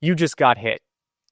You just got hit.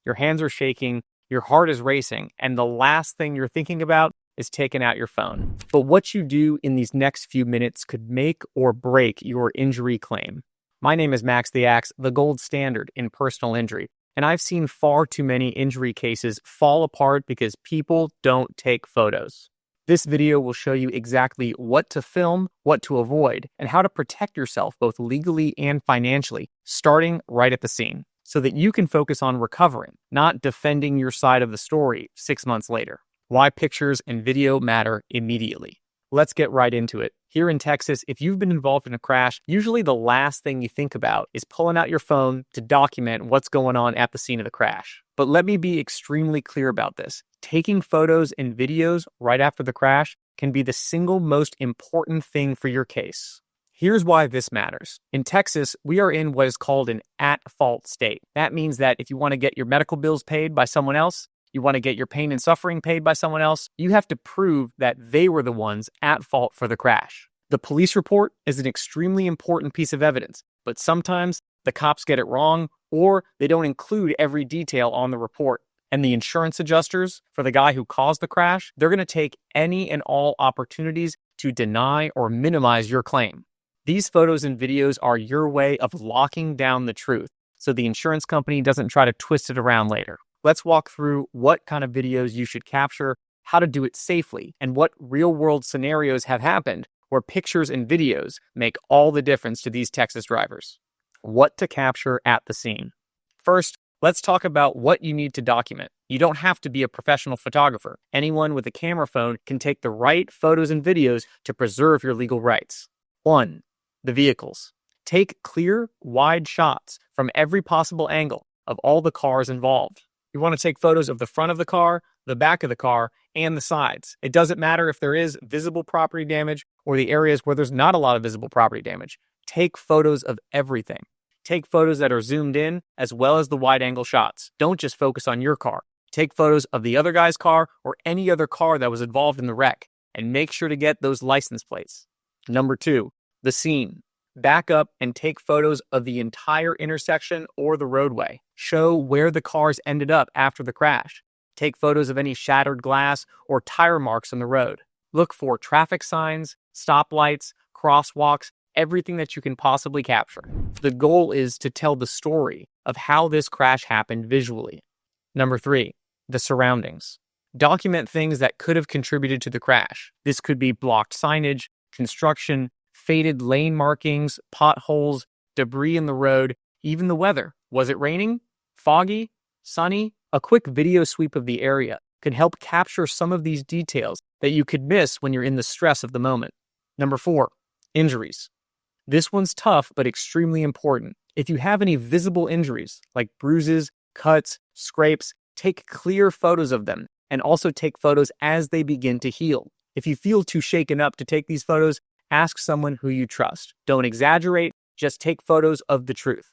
Your hands are shaking, your heart is racing, and the last thing you're thinking about is taking out your phone. But what you do in these next few minutes could make or break your injury claim. My name is Max the Axe, the gold standard in personal injury, and I've seen far too many injury cases fall apart because people don't take photos. This video will show you exactly what to film, what to avoid, and how to protect yourself both legally and financially, starting right at the scene, so that you can focus on recovering, not defending your side of the story 6 months later. Why pictures and video matter immediately. Let's get right into it. Here in Texas, if you've been involved in a crash, usually the last thing you think about is pulling out your phone to document what's going on at the scene of the crash. But let me be extremely clear about this. Taking photos and videos right after the crash can be the single most important thing for your case. Here's why this matters. In Texas, we are in what is called an at-fault state. That means that if you want to get your medical bills paid by someone else, you want to get your pain and suffering paid by someone else, you have to prove that they were the ones at fault for the crash. The police report is an extremely important piece of evidence, but sometimes the cops get it wrong or they don't include every detail on the report. And the insurance adjusters for the guy who caused the crash, they're going to take any and all opportunities to deny or minimize your claim. These photos and videos are your way of locking down the truth, so the insurance company doesn't try to twist it around later. Let's walk through what kind of videos you should capture, how to do it safely, and what real-world scenarios have happened where pictures and videos make all the difference to these Texas drivers. What to capture at the scene. First, let's talk about what you need to document. You don't have to be a professional photographer. Anyone with a camera phone can take the right photos and videos to preserve your legal rights. 1. The vehicles. Take clear, wide shots from every possible angle of all the cars involved. You want to take photos of the front of the car, the back of the car, and the sides. It doesn't matter if there is visible property damage or the areas where there's not a lot of visible property damage. Take photos of everything. Take photos that are zoomed in as well as the wide-angle shots. Don't just focus on your car. Take photos of the other guy's car or any other car that was involved in the wreck, and make sure to get those license plates. Number 2, the scene. Back up and take photos of the entire intersection or the roadway. Show where the cars ended up after the crash. Take photos of any shattered glass or tire marks on the road. Look for traffic signs, stoplights, crosswalks, everything that you can possibly capture. The goal is to tell the story of how this crash happened visually. Number 3, the surroundings. Document things that could have contributed to the crash. This could be blocked signage, construction, faded lane markings, potholes, debris in the road, even the weather. Was it raining? Foggy? Sunny? A quick video sweep of the area can help capture some of these details that you could miss when you're in the stress of the moment. Number 4, injuries. This one's tough, but extremely important. If you have any visible injuries, like bruises, cuts, scrapes, take clear photos of them, and also take photos as they begin to heal. If you feel too shaken up to take these photos, ask someone who you trust. Don't exaggerate, just take photos of the truth.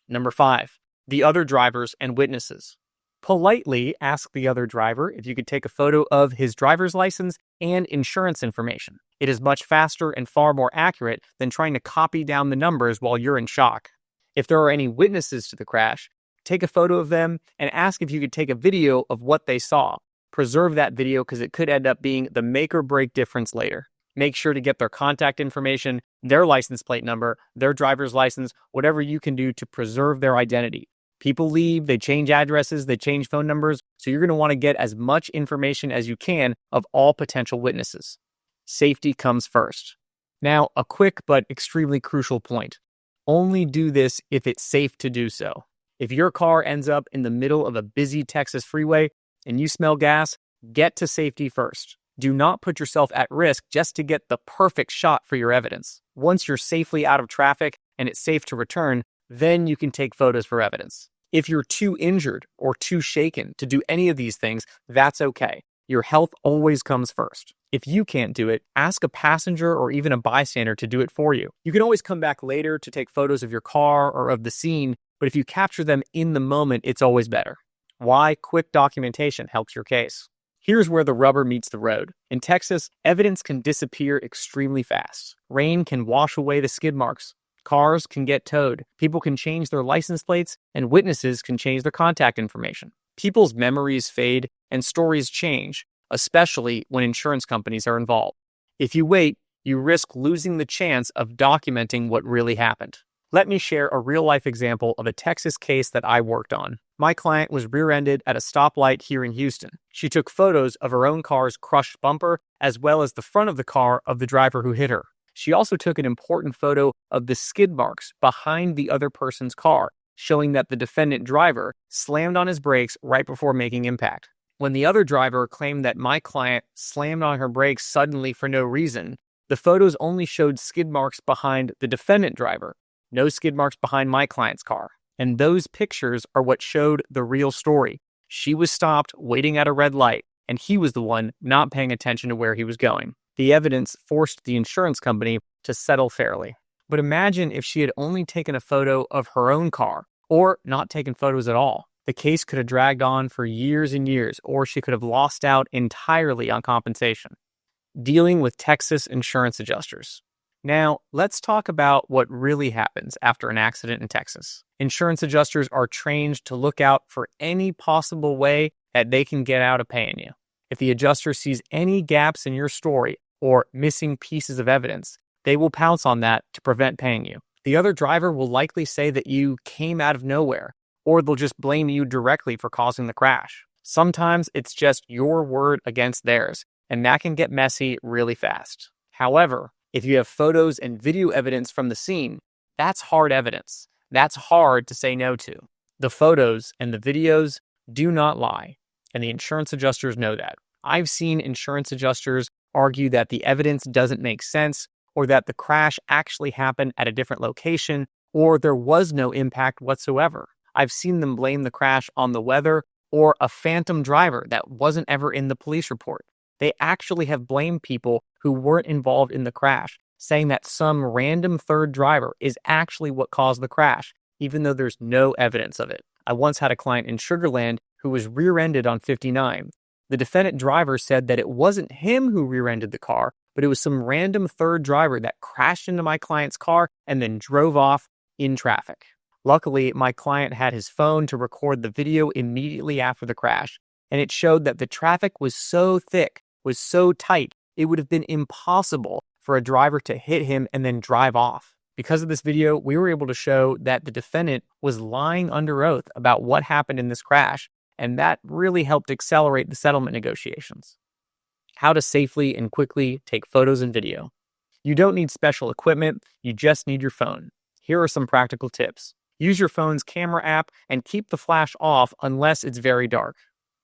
Number 5, the other drivers and witnesses. Politely ask the other driver if you could take a photo of his driver's license and insurance information. It is much faster and far more accurate than trying to copy down the numbers while you're in shock. If there are any witnesses to the crash, take a photo of them and ask if you could take a video of what they saw. Preserve that video because it could end up being the make or break difference later. Make sure to get their contact information, their license plate number, their driver's license, whatever you can do to preserve their identity. People leave, they change addresses, they change phone numbers, so you're going to want to get as much information as you can of all potential witnesses. Safety comes first. Now, a quick but extremely crucial point. Only do this if it's safe to do so. If your car ends up in the middle of a busy Texas freeway and you smell gas, get to safety first. Do not put yourself at risk just to get the perfect shot for your evidence. Once you're safely out of traffic and it's safe to return, then you can take photos for evidence. If you're too injured or too shaken to do any of these things, that's okay. Your health always comes first. If you can't do it, ask a passenger or even a bystander to do it for you. You can always come back later to take photos of your car or of the scene, but if you capture them in the moment, it's always better. Why quick documentation helps your case. Here's where the rubber meets the road. In Texas, evidence can disappear extremely fast. Rain can wash away the skid marks. Cars can get towed, people can change their license plates, and witnesses can change their contact information. People's memories fade and stories change, especially when insurance companies are involved. If you wait, you risk losing the chance of documenting what really happened. Let me share a real-life example of a Texas case that I worked on. My client was rear-ended at a stoplight here in Houston. She took photos of her own car's crushed bumper, as well as the front of the car of the driver who hit her. She also took an important photo of the skid marks behind the other person's car, showing that the defendant driver slammed on his brakes right before making impact. When the other driver claimed that my client slammed on her brakes suddenly for no reason, the photos only showed skid marks behind the defendant driver, no skid marks behind my client's car. And those pictures are what showed the real story. She was stopped waiting at a red light, and he was the one not paying attention to where he was going. The evidence forced the insurance company to settle fairly. But imagine if she had only taken a photo of her own car, or not taken photos at all. The case could have dragged on for years and years, or she could have lost out entirely on compensation. Dealing with Texas insurance adjusters. Now, let's talk about what really happens after an accident in Texas. Insurance adjusters are trained to look out for any possible way that they can get out of paying you. If the adjuster sees any gaps in your story or missing pieces of evidence, they will pounce on that to prevent paying you. The other driver will likely say that you came out of nowhere, or they'll just blame you directly for causing the crash. Sometimes it's just your word against theirs, and that can get messy really fast. However, if you have photos and video evidence from the scene, that's hard evidence. That's hard to say no to. The photos and the videos do not lie, and the insurance adjusters know that. I've seen insurance adjusters argue that the evidence doesn't make sense, or that the crash actually happened at a different location, or there was no impact whatsoever. I've seen them blame the crash on the weather or a phantom driver that wasn't ever in the police report. They actually have blamed people who weren't involved in the crash, saying that some random third driver is actually what caused the crash, even though there's no evidence of it. I once had a client in Sugar Land who was rear-ended on 59. The defendant driver said that it wasn't him who rear-ended the car, but it was some random third driver that crashed into my client's car and then drove off in traffic. Luckily, my client had his phone to record the video immediately after the crash, and it showed that the traffic was so thick, was so tight, it would have been impossible for a driver to hit him and then drive off. Because of this video, we were able to show that the defendant was lying under oath about what happened in this crash, and that really helped accelerate the settlement negotiations. How to safely and quickly take photos and video. You don't need special equipment, you just need your phone. Here are some practical tips. Use your phone's camera app and keep the flash off unless it's very dark.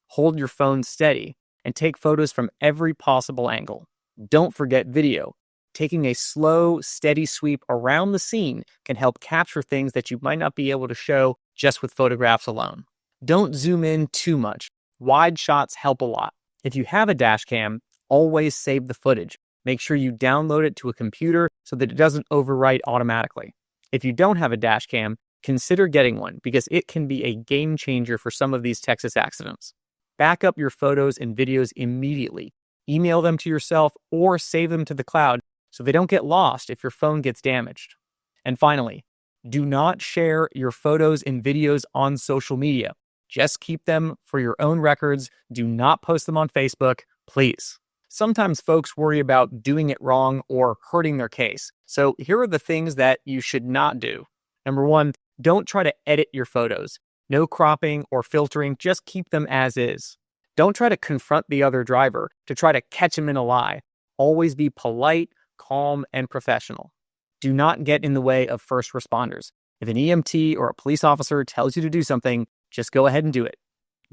Hold your phone steady and take photos from every possible angle. Don't forget video. Taking a slow, steady sweep around the scene can help capture things that you might not be able to show just with photographs alone. Don't zoom in too much. Wide shots help a lot. If you have a dash cam, always save the footage. Make sure you download it to a computer so that it doesn't overwrite automatically. If you don't have a dash cam, consider getting one because it can be a game changer for some of these Texas accidents. Back up your photos and videos immediately. Email them to yourself or save them to the cloud so they don't get lost if your phone gets damaged. And finally, do not share your photos and videos on social media. Just keep them for your own records. Do not post them on Facebook, please. Sometimes folks worry about doing it wrong or hurting their case. So here are the things that you should not do. Number one, don't try to edit your photos. No cropping or filtering, just keep them as is. Don't try to confront the other driver to try to catch him in a lie. Always be polite, calm, and professional. Do not get in the way of first responders. If an EMT or a police officer tells you to do something, just go ahead and do it.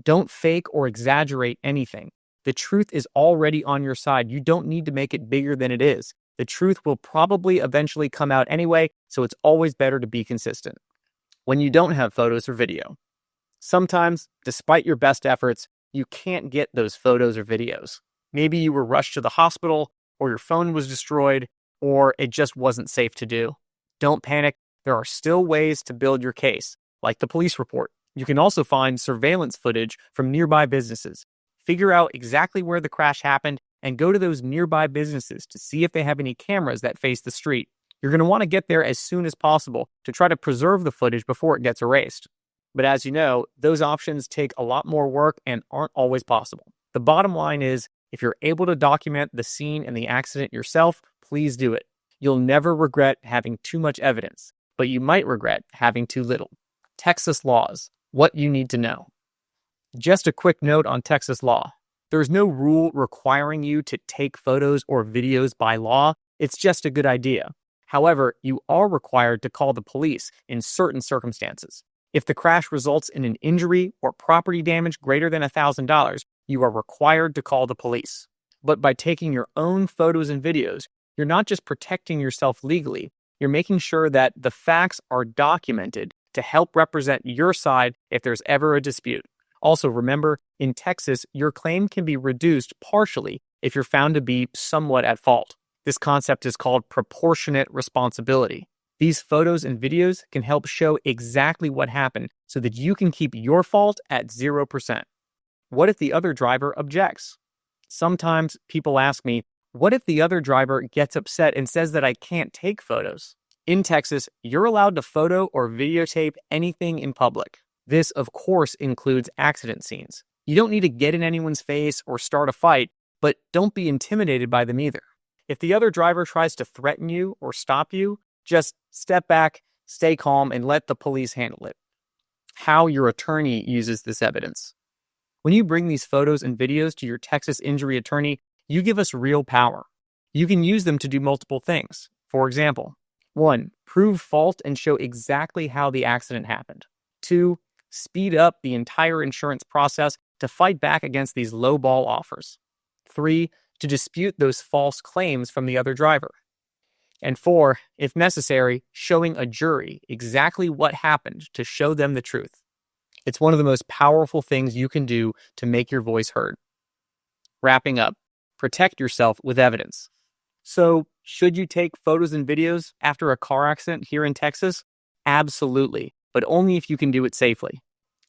Don't fake or exaggerate anything. The truth is already on your side. You don't need to make it bigger than it is. The truth will probably eventually come out anyway, so it's always better to be consistent. When you don't have photos or video, sometimes, despite your best efforts, you can't get those photos or videos. Maybe you were rushed to the hospital, or your phone was destroyed, or it just wasn't safe to do. Don't panic. There are still ways to build your case, like the police report. You can also find surveillance footage from nearby businesses. Figure out exactly where the crash happened and go to those nearby businesses to see if they have any cameras that face the street. You're going to want to get there as soon as possible to try to preserve the footage before it gets erased. But as you know, those options take a lot more work and aren't always possible. The bottom line is, if you're able to document the scene and the accident yourself, please do it. You'll never regret having too much evidence, but you might regret having too little. Texas laws, what you need to know. Just a quick note on Texas law. There's no rule requiring you to take photos or videos by law. It's just a good idea. However, you are required to call the police in certain circumstances. If the crash results in an injury or property damage greater than $1,000, you are required to call the police. But by taking your own photos and videos, you're not just protecting yourself legally, you're making sure that the facts are documented to help represent your side if there's ever a dispute. Also, remember, in Texas, your claim can be reduced partially if you're found to be somewhat at fault. This concept is called proportionate responsibility. These photos and videos can help show exactly what happened so that you can keep your fault at 0%. What if the other driver objects? Sometimes people ask me, what if the other driver gets upset and says that I can't take photos? In Texas, you're allowed to photo or videotape anything in public. This, of course, includes accident scenes. You don't need to get in anyone's face or start a fight, but don't be intimidated by them either. If the other driver tries to threaten you or stop you, just step back, stay calm, and let the police handle it. How your attorney uses this evidence. When you bring these photos and videos to your Texas injury attorney, you give us real power. You can use them to do multiple things. For example, 1. Prove fault and show exactly how the accident happened. 2. Speed up the entire insurance process to fight back against these low-ball offers. 3. To dispute those false claims from the other driver. And 4, if necessary, showing a jury exactly what happened to show them the truth. It's one of the most powerful things you can do to make your voice heard. Wrapping up, protect yourself with evidence. So, should you take photos and videos after a car accident here in Texas? Absolutely, but only if you can do it safely.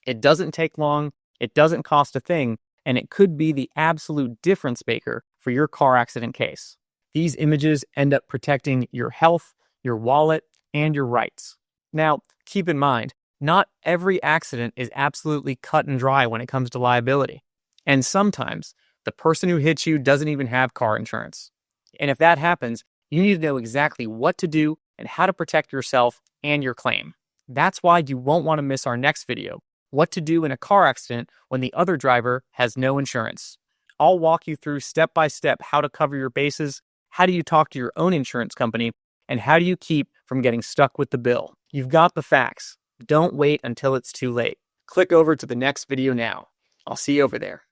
It doesn't take long, it doesn't cost a thing, and it could be the absolute difference maker for your car accident case. These images end up protecting your health, your wallet, and your rights. Now, keep in mind, not every accident is absolutely cut and dry when it comes to liability. And sometimes, the person who hits you doesn't even have car insurance. And if that happens, you need to know exactly what to do and how to protect yourself and your claim. That's why you won't want to miss our next video, what to do in a car accident when the other driver has no insurance. I'll walk you through step by step how to cover your bases, how do you talk to your own insurance company, and how do you keep from getting stuck with the bill. You've got the facts. Don't wait until it's too late. Click over to the next video now. I'll see you over there.